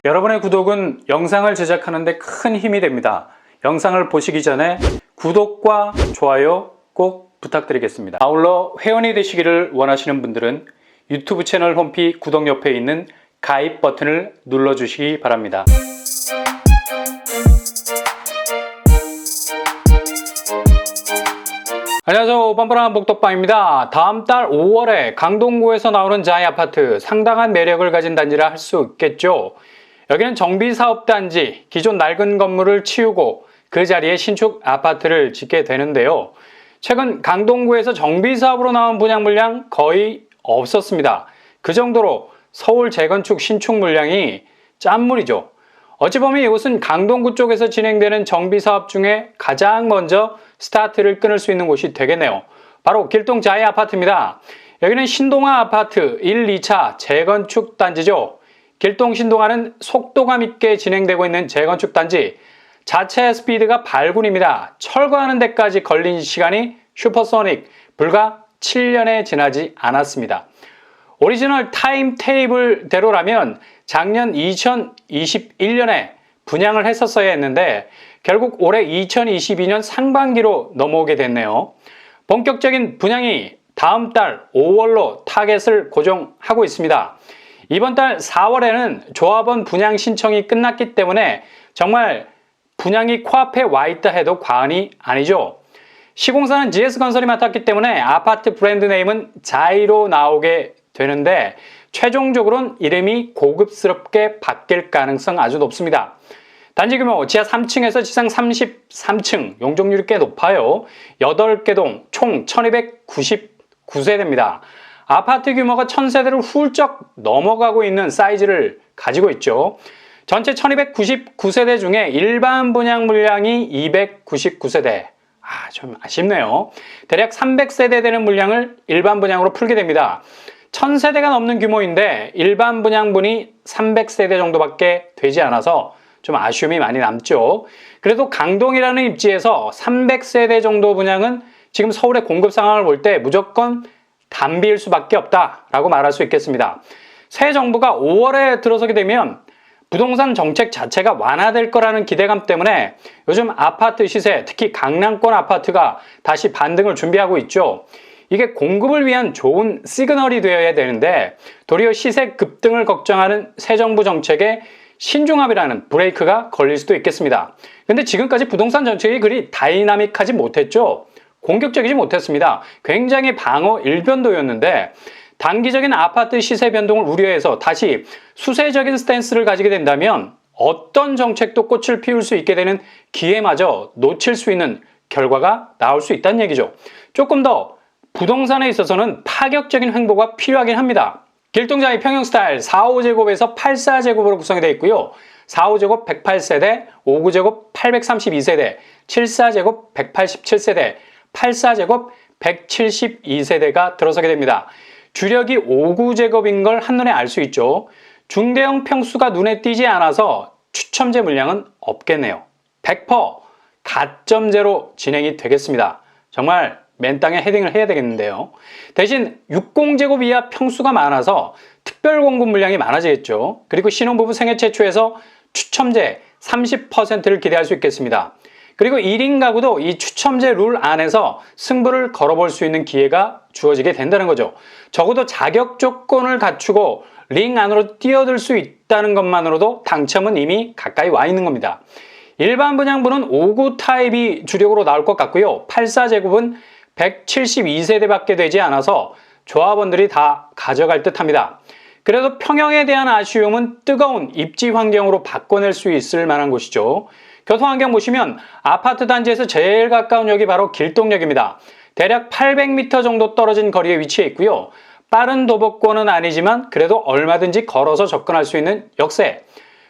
여러분의 구독은 영상을 제작하는 데 큰 힘이 됩니다. 영상을 보시기 전에 구독과 좋아요 꼭 부탁드리겠습니다. 아울러 회원이 되시기를 원하시는 분들은 유튜브 채널 홈피 구독 옆에 있는 가입 버튼을 눌러주시기 바랍니다. 안녕하세요, 뻔뻔한 복덕방입니다. 다음 달 5월에 강동구에서 나오는 자이 아파트, 상당한 매력을 가진 단지라 할 수 있겠죠. 여기는 정비사업단지, 기존 낡은 건물을 치우고 그 자리에 신축 아파트를 짓게 되는데요. 최근 강동구에서 정비사업으로 나온 분양 물량 거의 없었습니다. 그 정도로 서울 재건축 신축 물량이 짠물이죠. 어찌 보면 이곳은 강동구 쪽에서 진행되는 정비사업 중에 가장 먼저 스타트를 끊을 수 있는 곳이 되겠네요. 바로 길동 자이 아파트입니다. 여기는 신동아 아파트 1, 2차 재건축 단지죠. 길동 신동아는 속도감 있게 진행되고 있는 재건축 단지. 자체 스피드가 발군입니다. 철거하는 데까지 걸린 시간이 슈퍼소닉, 불과 7년에 지나지 않았습니다. 오리지널 타임 테이블대로라면 작년 2021년에 분양을 했었어야 했는데 결국 올해 2022년 상반기로 넘어오게 됐네요. 본격적인 분양이 다음 달 5월로 타겟을 고정하고 있습니다. 이번 달 4월에는 조합원 분양 신청이 끝났기 때문에 정말 분양이 코앞에 와 있다 해도 과언이 아니죠. 시공사는 GS건설이 맡았기 때문에 아파트 브랜드 네임은 자이로 나오게 되는데 최종적으로는 이름이 고급스럽게 바뀔 가능성 아주 높습니다. 단지 규모 지하 3층에서 지상 33층, 용적률이 꽤 높아요. 8개 동 총 1299세대입니다. 아파트 규모가 1000세대를 훌쩍 넘어가고 있는 사이즈를 가지고 있죠. 전체 1299세대 중에 일반 분양 물량이 299세대. 좀 아쉽네요. 대략 300세대 되는 물량을 일반 분양으로 풀게 됩니다. 1000세대가 넘는 규모인데 일반 분양분이 300세대 정도밖에 되지 않아서 좀 아쉬움이 많이 남죠. 그래도 강동이라는 입지에서 300세대 정도 분양은 지금 서울의 공급 상황을 볼 때 무조건 단비일 수밖에 없다라고 말할 수 있겠습니다. 새 정부가 5월에 들어서게 되면 부동산 정책 자체가 완화될 거라는 기대감 때문에 요즘 아파트 시세, 특히 강남권 아파트가 다시 반등을 준비하고 있죠. 이게 공급을 위한 좋은 시그널이 되어야 되는데 도리어 시세 급등을 걱정하는 새 정부 정책에 신중함이라는 브레이크가 걸릴 수도 있겠습니다. 근데 지금까지 부동산 정책이 그리 다이나믹하지 못했죠. 공격적이지 못했습니다. 굉장히 방어 일변도였는데 단기적인 아파트 시세 변동을 우려해서 다시 수세적인 스탠스를 가지게 된다면 어떤 정책도 꽃을 피울 수 있게 되는 기회마저 놓칠 수 있는 결과가 나올 수 있다는 얘기죠. 조금 더 부동산에 있어서는 파격적인 횡보가 필요하긴 합니다. 길동자이 평형스타일 4.5제곱에서 8.4제곱으로 구성이 되어 있고요. 4.5제곱 108세대, 5.9제곱 832세대, 7.4제곱 187세대, 8.4제곱 172세대가 들어서게 됩니다. 주력이 5.9제곱인 걸 한눈에 알 수 있죠. 중대형 평수가 눈에 띄지 않아서 추첨제 물량은 없겠네요. 100% 가점제로 진행이 되겠습니다. 정말 맨 땅에 헤딩을 해야 되겠는데요. 대신 60제곱 이하 평수가 많아서 특별 공급 물량이 많아지겠죠. 그리고 신혼부부 생애 최초에서 추첨제 30%를 기대할 수 있겠습니다. 그리고 1인 가구도 이 추첨제 룰 안에서 승부를 걸어볼 수 있는 기회가 주어지게 된다는 거죠. 적어도 자격 조건을 갖추고 링 안으로 뛰어들 수 있다는 것만으로도 당첨은 이미 가까이 와 있는 겁니다. 일반 분양분은 5구 타입이 주력으로 나올 것 같고요. 8.4제곱은 172세대밖에 되지 않아서 조합원들이 다 가져갈 듯 합니다. 그래도 평형에 대한 아쉬움은 뜨거운 입지 환경으로 바꿔낼 수 있을 만한 곳이죠. 교통환경 보시면 아파트 단지에서 제일 가까운 역이 바로 길동역입니다. 대략 800m 정도 떨어진 거리에 위치해 있고요. 빠른 도보권은 아니지만 그래도 얼마든지 걸어서 접근할 수 있는 역세.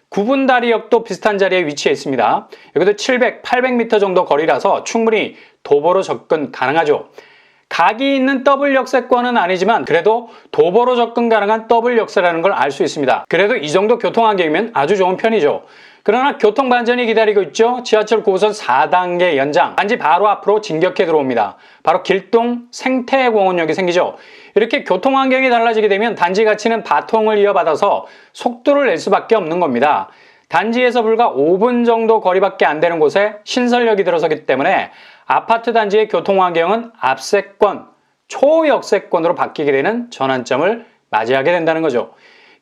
구분다리역도 비슷한 자리에 위치해 있습니다. 여기도 700, 800m 정도 거리라서 충분히 도보로 접근 가능하죠. 각이 있는 더블 역세권은 아니지만 그래도 도보로 접근 가능한 더블 역세라는 걸 알 수 있습니다. 그래도 이 정도 교통환경이면 아주 좋은 편이죠. 그러나 교통 반전이 기다리고 있죠. 지하철 9호선 4단계 연장. 단지 바로 앞으로 진격해 들어옵니다. 바로 길동 생태공원역이 생기죠. 이렇게 교통 환경이 달라지게 되면 단지 가치는 바통을 이어받아서 속도를 낼 수밖에 없는 겁니다. 단지에서 불과 5분 정도 거리밖에 안 되는 곳에 신설역이 들어서기 때문에 아파트 단지의 교통 환경은 압세권, 초역세권으로 바뀌게 되는 전환점을 맞이하게 된다는 거죠.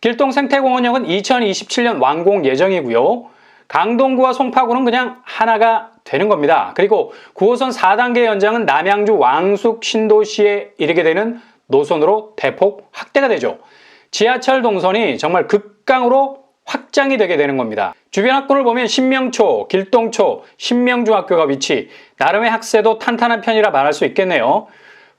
길동 생태공원역은 2027년 완공 예정이고요. 강동구와 송파구는 그냥 하나가 되는 겁니다. 그리고 9호선 4단계 연장은 남양주 왕숙 신도시에 이르게 되는 노선으로 대폭 확대가 되죠. 지하철 동선이 정말 극강으로 확장이 되게 되는 겁니다. 주변 학군을 보면 신명초, 길동초, 신명중학교가 위치, 나름의 학세도 탄탄한 편이라 말할 수 있겠네요.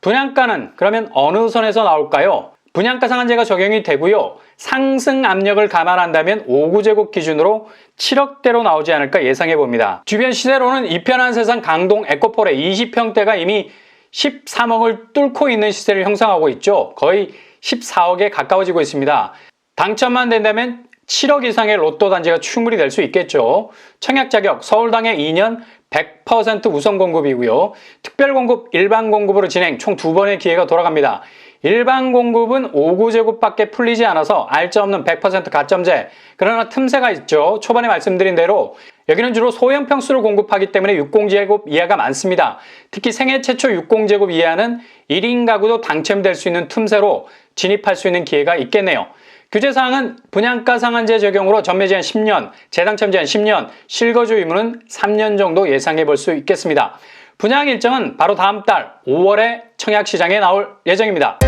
분양가는 그러면 어느 선에서 나올까요? 분양가 상한제가 적용이 되고요. 상승 압력을 감안한다면 5구제곱 기준으로 7억대로 나오지 않을까 예상해 봅니다. 주변 시세로는 이편한 세상 강동 에코폴의 20평대가 이미 13억을 뚫고 있는 시세를 형성하고 있죠. 거의 14억에 가까워지고 있습니다. 당첨만 된다면 7억 이상의 로또 단지가 충분히 될 수 있겠죠. 청약 자격 서울당의 2년 100% 우선 공급이고요. 특별 공급, 일반 공급으로 진행 총 2번의 기회가 돌아갑니다. 일반 공급은 5구제곱밖에 풀리지 않아서 알짜 없는 100% 가점제. 그러나 틈새가 있죠. 초반에 말씀드린 대로 여기는 주로 소형 평수를 공급하기 때문에 60제곱 이하가 많습니다. 특히 생애 최초 60제곱 이하는 1인 가구도 당첨될 수 있는 틈새로 진입할 수 있는 기회가 있겠네요. 규제사항은 분양가 상한제 적용으로 전매 제한 10년, 재당첨 제한 10년, 실거주 의무는 3년 정도 예상해 볼 수 있겠습니다. 분양 일정은 바로 다음 달 5월에 청약시장에 나올 예정입니다.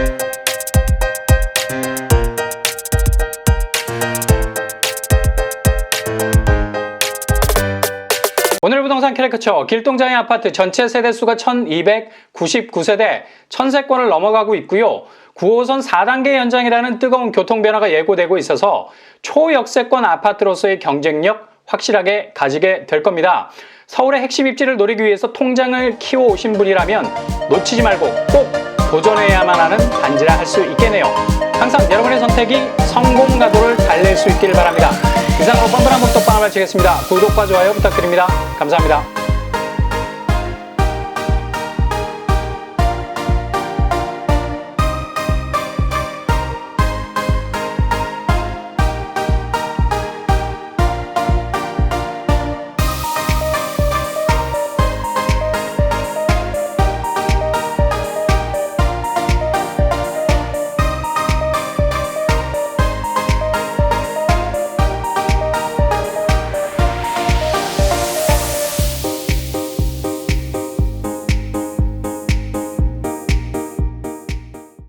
오늘 부동산 캐리커처 길동장의 아파트 전체 세대수가 1299세대, 1000세권을 넘어가고 있고요. 9호선 4단계 연장이라는 뜨거운 교통 변화가 예고되고 있어서 초역세권 아파트로서의 경쟁력 확실하게 가지게 될 겁니다. 서울의 핵심 입지를 노리기 위해서 통장을 키워 오신 분이라면 놓치지 말고 꼭 도전해야만 하는 단지라 할 수 있겠네요. 항상 여러분의 선택이 성공 가도를 달랠 수 있기를 바랍니다. 이상으로 뻔뻔한 복덕방을 마치겠습니다. 구독과 좋아요 부탁드립니다. 감사합니다.